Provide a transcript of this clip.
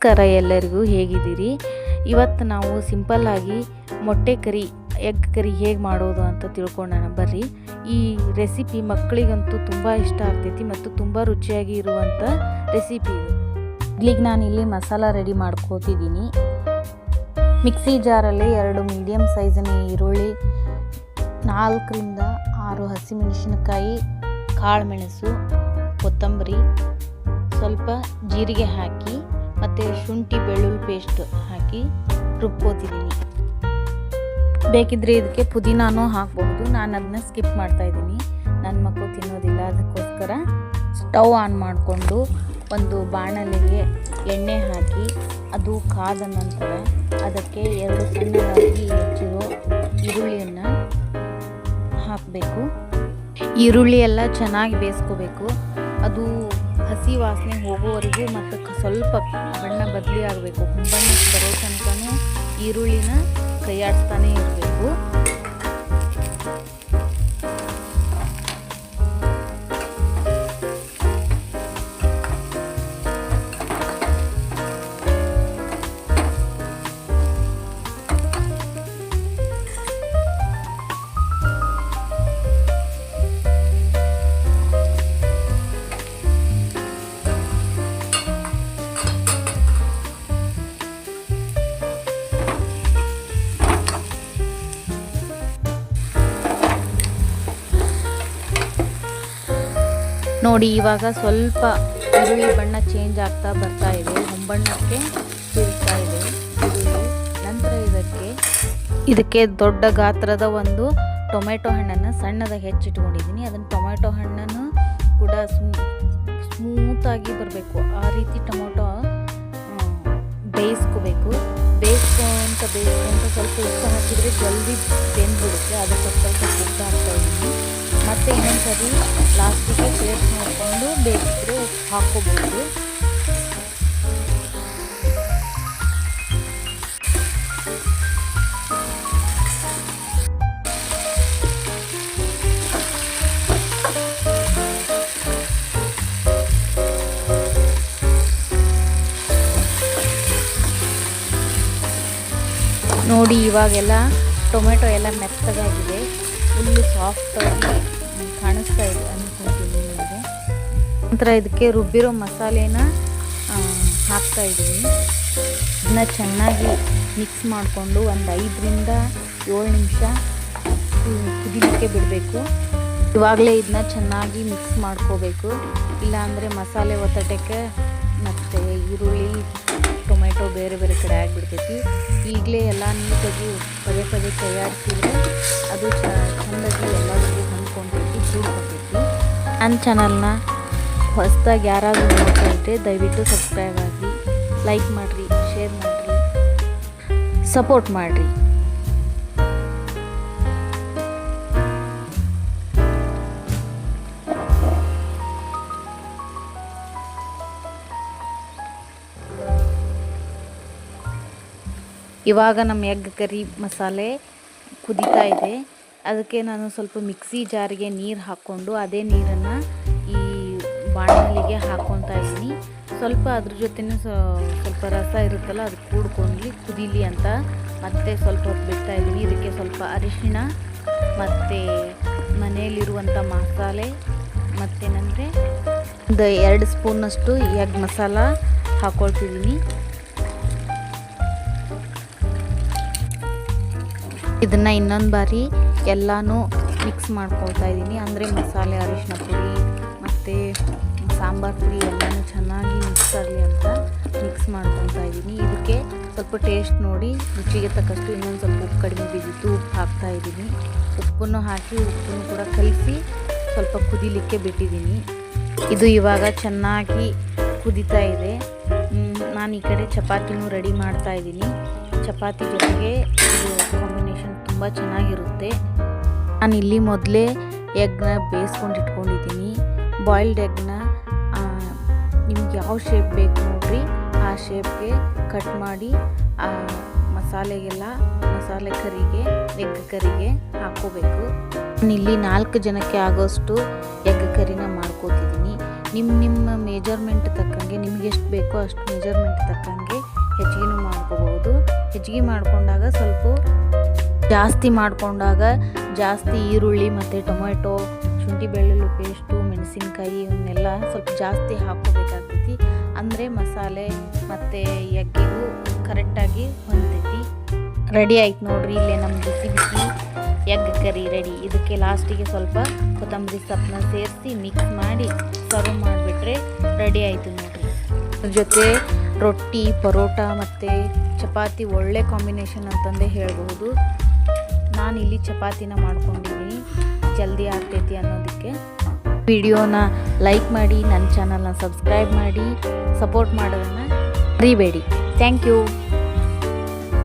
ನಮಸ್ಕಾರ ಎಲ್ಲರಿಗೂ, ಹೇಗಿದ್ದೀರಿ? ಇವತ್ತು ನಾವು ಸಿಂಪಲ್ಲಾಗಿ ಮೊಟ್ಟೆ ಕರಿ, ಎಗ್ ಕರಿ ಹೇಗೆ ಮಾಡೋದು ಅಂತ ತಿಳ್ಕೊಳ್ಳೋಣ ಬರ್ರಿ. ಈ ರೆಸಿಪಿ ಮಕ್ಕಳಿಗಂತೂ ತುಂಬ ಇಷ್ಟ ಆಗ್ತೈತಿ ಮತ್ತು ತುಂಬ ರುಚಿಯಾಗಿ ಇರುವಂಥ ರೆಸಿಪಿ ಇದು. ಇಲ್ಲಿಗೆ ನಾನು ಇಲ್ಲಿ ಮಸಾಲ ರೆಡಿ ಮಾಡ್ಕೋತಿದ್ದೀನಿ. ಮಿಕ್ಸಿ ಜಾರಲ್ಲಿ 2 ಮೀಡಿಯಮ್ ಸೈಜಿನ ಈರುಳ್ಳಿ, 4 ರಿಂದ 6 ಹಸಿಮೆಣಸಿನಕಾಯಿ, ಕಾಳುಮೆಣಸು, ಕೊತ್ತಂಬರಿ, ಸ್ವಲ್ಪ ಜೀರಿಗೆ ಹಾಕಿ ಮತ್ತು ಶುಂಠಿ ಬೆಳ್ಳುಳ್ಳಿ ಪೇಸ್ಟ್ ಹಾಕಿ ರುಬ್ಕೋತಿದ್ದೀನಿ. ಬೇಕಿದ್ರೆ ಇದಕ್ಕೆ ಪುದೀನಾನೂ ಹಾಕ್ಬಹುದು. ನಾನು ಅದನ್ನ ಸ್ಕಿಪ್ ಮಾಡ್ತಾಯಿದ್ದೀನಿ, ನನ್ನ ಮಕ್ಕಳು ತಿನ್ನೋದಿಲ್ಲ. ಅದಕ್ಕೋಸ್ಕರ ಸ್ಟವ್ ಆನ್ ಮಾಡಿಕೊಂಡು ಒಂದು ಬಾಣಲೆಗೆ ಎಣ್ಣೆ ಹಾಕಿ ಅದು ಕಾದ ನಂತರ ಅದಕ್ಕೆ 2 ಸಣ್ಣದಾಗಿ ಹೆಚ್ಚಿರೋ ಈರುಳ್ಳಿಯನ್ನು ಹಾಕಬೇಕು. ಈರುಳ್ಳಿ ಎಲ್ಲ ಚೆನ್ನಾಗಿ ಬೇಯಿಸ್ಕೋಬೇಕು. ಅದು ಹಸಿ ವಾಸನೆ ಹೋಗೋವರೆಗೂ ಮತ್ತು ಸ್ವಲ್ಪ ಬಣ್ಣ ಬದಲಿ ಆಗಬೇಕು. ಬಣ್ಣಕ್ಕೆ ಬರೋ ತನಕನೂ ಈರುಳ್ಳಿನ ಕೈಯಾಡಿಸ್ತಾನೆ ಇರಬೇಕು. ನೋಡಿ, ಇವಾಗ ಸ್ವಲ್ಪ ಈರುಳ್ಳಿ ಬಣ್ಣ ಚೇಂಜ್ ಆಗ್ತಾ ಬರ್ತಾ ಇದೆ, ಹೊಂಬಣ್ಣಕ್ಕೆ ತಿರುಗ್ತಾ ಇದೆ ಈರುಳ್ಳಿ. ನಂತರ ಇದಕ್ಕೆ ದೊಡ್ಡ ಗಾತ್ರದ ಒಂದು ಟೊಮೆಟೊ ಹಣ್ಣನ್ನು ಸಣ್ಣದಾಗಿ ಹೆಚ್ಚಿಟ್ಕೊಂಡಿದ್ದೀನಿ. ಅದನ್ನು ಟೊಮೆಟೊ ಹಣ್ಣನ್ನು ಕೂಡ ಸ್ಮೂತಾಗಿ ಬರಬೇಕು, ಆ ರೀತಿ ಟೊಮೆಟೊ ಬೇಯಿಸ್ಕೋಬೇಕು. ಬೇಯಿಸ್ಕೊಂತ ಸ್ವಲ್ಪ ಉಪ್ಪು ಹಾಕಿದರೆ ಜಲ್ದಿ ಬೆಂದ್ಬಿಡುತ್ತೆ. ಅದಕ್ಕೆ ಸ್ವಲ್ಪ ಉಪ್ಪು ಹಾಕ್ತಾ ಇದ್ದೀನಿ. ಮತ್ತು ಇನ್ನೊಂದು ಸರಿ ಲಾಸ್ಟಿಗೆ ಟೇಸ್ಟ್ ನೋಡಿಕೊಂಡು ಬೇಕಿದ್ರೆ ಉಪ್ಪು ಹಾಕ್ಕೋಬೋದು. ನೋಡಿ, ಇವಾಗೆಲ್ಲ ಟೊಮೆಟೊ ಎಲ್ಲ ಮೆತ್ತಗಾಗಿದೆ, ಫುಲ್ಲು ಸಾಫ್ಟಾಗಿ ಕಾಣಿಸ್ತಾ ಇದೆ ಅಂದ್ಕೊಳ್ತೀನಿ ನಿಮಗೆ. ನಂತರ ಇದಕ್ಕೆ ರುಬ್ಬಿರೋ ಮಸಾಲೆನ ಹಾಕ್ತಾ ಇದ್ದೀನಿ. ಇದನ್ನ ಚೆನ್ನಾಗಿ ಮಿಕ್ಸ್ ಮಾಡಿಕೊಂಡು ಒಂದು 5 ರಿಂದ 7 ನಿಮಿಷ ಕುದಿಲಿಕ್ಕೆ ಬಿಡಬೇಕು. ಇವಾಗಲೇ ಇದನ್ನ ಚೆನ್ನಾಗಿ ಮಿಕ್ಸ್ ಮಾಡ್ಕೋಬೇಕು, ಇಲ್ಲಾಂದರೆ ಮಸಾಲೆ ಒತ್ತಟಕ್ಕೆ ಮತ್ತು ಈರುಳ್ಳಿ ಟೊಮೆಟೊ ಬೇರೆ ಬೇರೆ ಕಡೆ ಆಗಿಬಿಡ್ತೈತಿ. ಈಗಲೇ ಎಲ್ಲ ನೀಟಾಗಿ ಪದೇ ಪದೇ ಕೈಯಾಡಿಸಿದ್ರೆ ಅದು ಚೆಂದಾಗಿ ಎಲ್ಲರಿಗೂ ಹೊಂದ್ಕೊಂತೈತಿ, ಕೂಡ್ಕೊತೈತಿ. ನನ್ನ ಚಾನಲ್ನ ಹೊಸದಾಗಿ ಯಾರಾದರೂ ನೋಡ್ತಾ ಇದ್ದರೆ ದಯವಿಟ್ಟು ಸಬ್ಸ್ಕ್ರೈಬ್ ಆಗಿ, ಲೈಕ್ ಮಾಡಿರಿ, ಶೇರ್ ಮಾಡಿರಿ, ಸಪೋರ್ಟ್ ಮಾಡಿರಿ. ಇವಾಗ ನಮ್ಮ ಎಗ್ ಕರಿ ಮಸಾಲೆ ಕುದೀತಾ ಇದೆ. ಅದಕ್ಕೆ ನಾನು ಸ್ವಲ್ಪ ಮಿಕ್ಸಿ ಜಾರಿಗೆ ನೀರು ಹಾಕ್ಕೊಂಡು ಅದೇ ನೀರನ್ನು ಈ ಬಾಣಲಿಗೆ ಹಾಕ್ಕೊತಾ ಇದ್ದೀನಿ. ಸ್ವಲ್ಪ ಅದ್ರ ಜೊತೆನೇ ಸ್ವಲ್ಪ ರಸ ಇರುತ್ತಲ್ಲ, ಅದು ಕೂಡ್ಕೊಂಡು ಕುದೀಲಿ ಅಂತ ಮತ್ತೆ ಸ್ವಲ್ಪ ಹೊತ್ತು ಬಿಡ್ತಾ ಇದ್ದೀನಿ. ಇದಕ್ಕೆ ಸ್ವಲ್ಪ ಅರಿಶಿಣ ಮತ್ತು ಮನೆಯಲ್ಲಿರುವಂಥ ಮಸಾಲೆ ಮತ್ತೇನೆಂದರೆ ಒಂದು 2 ಸ್ಪೂನಷ್ಟು ಎಗ್ ಮಸಾಲ ಹಾಕ್ಕೊಳ್ತಿದ್ದೀನಿ. ಇದನ್ನು ಇನ್ನೊಂದು ಬಾರಿ ಎಲ್ಲನೂ ಮಿಕ್ಸ್ ಮಾಡ್ಕೊಳ್ತಾ ಇದ್ದೀನಿ. ಅಂದರೆ ಮಸಾಲೆ, ಅರಿಶಿನ ಪುಡಿ ಮತ್ತು ಸಾಂಬಾರು ಪುಡಿ ಎಲ್ಲನೂ ಚೆನ್ನಾಗಿ ಮಿಕ್ಸ್ ಆಗಲಿ ಅಂತ ಮಿಕ್ಸ್ ಮಾಡ್ಕೊತಾ ಇದ್ದೀನಿ. ಇದಕ್ಕೆ ಸ್ವಲ್ಪ ಟೇಸ್ಟ್ ನೋಡಿ ರುಚಿಗೆ ತಕ್ಕಷ್ಟು ಇನ್ನೊಂದು ಸ್ವಲ್ಪ ಉಪ್ಪು ಕಡಿಮೆ ಬಿದ್ದಿತ್ತು, ಉಪ್ಪು ಹಾಕ್ತಾ ಇದ್ದೀನಿ. ಉಪ್ಪನ್ನು ಹಾಕಿ ಉಪ್ಪನ್ನು ಕೂಡ ಕಲಿಸಿ ಸ್ವಲ್ಪ ಕುದಿಲಿಕ್ಕೆ ಬಿಟ್ಟಿದ್ದೀನಿ. ಇದು ಇವಾಗ ಚೆನ್ನಾಗಿ ಕುದೀತಾ ಇದೆ. ನಾನು ಈ ಕಡೆ ಚಪಾತಿನೂ ರೆಡಿ ಮಾಡ್ತಾ ಇದ್ದೀನಿ. ಚಪಾತಿ ಜೊತೆಗೆ ಇದು ಕಾಂಬಿನೇಷನ್ ತುಂಬ ಚೆನ್ನಾಗಿರುತ್ತೆ. ನಾನು ಇಲ್ಲಿ ಮೊದಲೇ ಎಗ್ನ ಬೇಯಿಸ್ಕೊಂಡು ಇಟ್ಕೊಂಡಿದ್ದೀನಿ. ಬಾಯ್ಲ್ಡ್ ಎಗ್ನ ನಿಮ್ಗೆ ಯಾವ ಶೇಪ್ ಬೇಕು ನೋಡಿರಿ ಆ ಶೇಪ್ಗೆ ಕಟ್ ಮಾಡಿ ಮಸಾಲೆ ಕರಿಗೆ, ಎಗ್ ಕರಿಗೆ ಹಾಕ್ಕೋಬೇಕು. ನಾನಿಲ್ಲಿ 4 ಜನಕ್ಕೆ ಆಗೋಷ್ಟು ಎಗ್ ಕರಿನ ಮಾಡ್ಕೋತಿದ್ದೀನಿ. ನಿಮ್ಮ ಮೆಜರ್ಮೆಂಟ್ ತಕ್ಕಂಗೆ ನಿಮ್ಗೆ ಎಷ್ಟು ಬೇಕೋ ಅಷ್ಟು ಮೆಜರ್ಮೆಂಟ್ ತಕ್ಕಂಗೆ ಹೆಚ್ಚಿಗೆ ಮಾಡ್ಕೋಬಹುದು. ಹೆಚ್ಚಿಗೆ ಮಾಡ್ಕೊಂಡಾಗ ಸ್ವಲ್ಪ ಜಾಸ್ತಿ ಮಾಡ್ಕೊಂಡಾಗ ಜಾಸ್ತಿ ಈರುಳ್ಳಿ ಮತ್ತು ಟೊಮೆಟೊ, ಶುಂಠಿ ಬೆಳ್ಳುಳ್ಳಿ ಪೇಸ್ಟು, ಮೆಣಸಿನ್ಕಾಯಿ ಇವನ್ನೆಲ್ಲ ಸ್ವಲ್ಪ ಜಾಸ್ತಿ ಹಾಕ್ಕೋಬೇಕಾಗ್ತೈತಿ. ಅಂದರೆ ಮಸಾಲೆ ಮತ್ತು ಎಗ್ಗಿಗೂ ಕರೆಕ್ಟಾಗಿ ಹೊಂದೈತಿ. ರೆಡಿ ಆಯ್ತು ನೋಡ್ರಿ, ಇಲ್ಲೇ ನಮ್ಮ ಬಿಸಿ ಬಿಸಿ ಎಗ್ ಕರಿ ರೆಡಿ. ಇದಕ್ಕೆ ಲಾಸ್ಟಿಗೆ ಸ್ವಲ್ಪ ಕೊತ್ತಂಬರಿ ಸೊಪ್ಪನ್ನ ಸೇರಿಸಿ ಮಿಕ್ಸ್ ಮಾಡಿ ಸರ್ವ್ ಮಾಡಿಬಿಟ್ರೆ ರೆಡಿ ಆಯಿತು ನೋಡ್ರಿ. ಅದ್ರ ಜೊತೆ ರೊಟ್ಟಿ, ಪರೋಟ ಮತ್ತು ಚಪಾತಿ ಒಳ್ಳೆ ಕಾಂಬಿನೇಷನ್ ಅಂತಂದೇ ಹೇಳ್ಬೋದು. ನಾನಿಲ್ಲಿ ಚಪಾತಿನ ಮಾಡ್ಕೊಂಡಿದ್ದೀನಿ, ಜಲ್ದಿ ಆಗ್ತೈತಿ ಅನ್ನೋದಕ್ಕೆ. ವಿಡಿಯೋನ ಲೈಕ್ ಮಾಡಿ, ನನ್ನ ಚಾನಲ್ನ ಸಬ್ಸ್ಕ್ರೈಬ್ ಮಾಡಿ, ಸಪೋರ್ಟ್ ಮಾಡೋದನ್ನು ಮರಿಬೇಡಿ. Thank you.